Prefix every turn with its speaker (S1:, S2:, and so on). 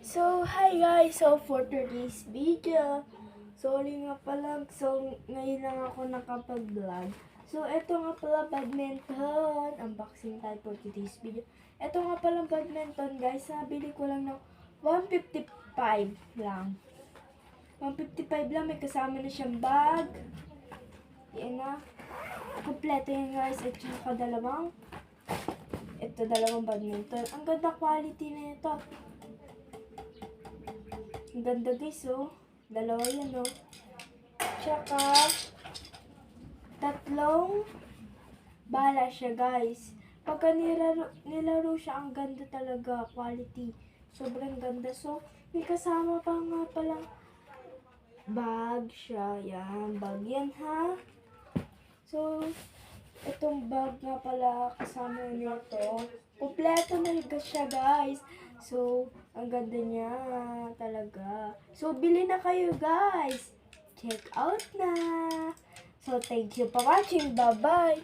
S1: So, hi guys! So, for today's video, sorry nga pala, ngayon lang ako nakapag-vlog. So, eto nga pala badminton. Unboxing tayo for today's video. Eto nga pala badminton guys, nabili ko lang ng 155 lang. 155 lang, may kasama na siyang bag. Yan na. Kompleto yan guys, at saka dalawang badminton. Ang ganda quality na ito. Ang ganda guys, oh. Dalawa yan, oh. Tsaka, tatlong bala siya, guys. Pagka nilaro siya, ang ganda talaga. Quality. Sobrang ganda. So, may kasama pa nga palang bag siya. Yan, bag yan, ha. So, itong bag nga pala kasama niya to. Kompleto na siya, guys. So, ang ganda niya talaga. So, bili na kayo, guys. Check out na. So, thank you for watching. Bye-bye.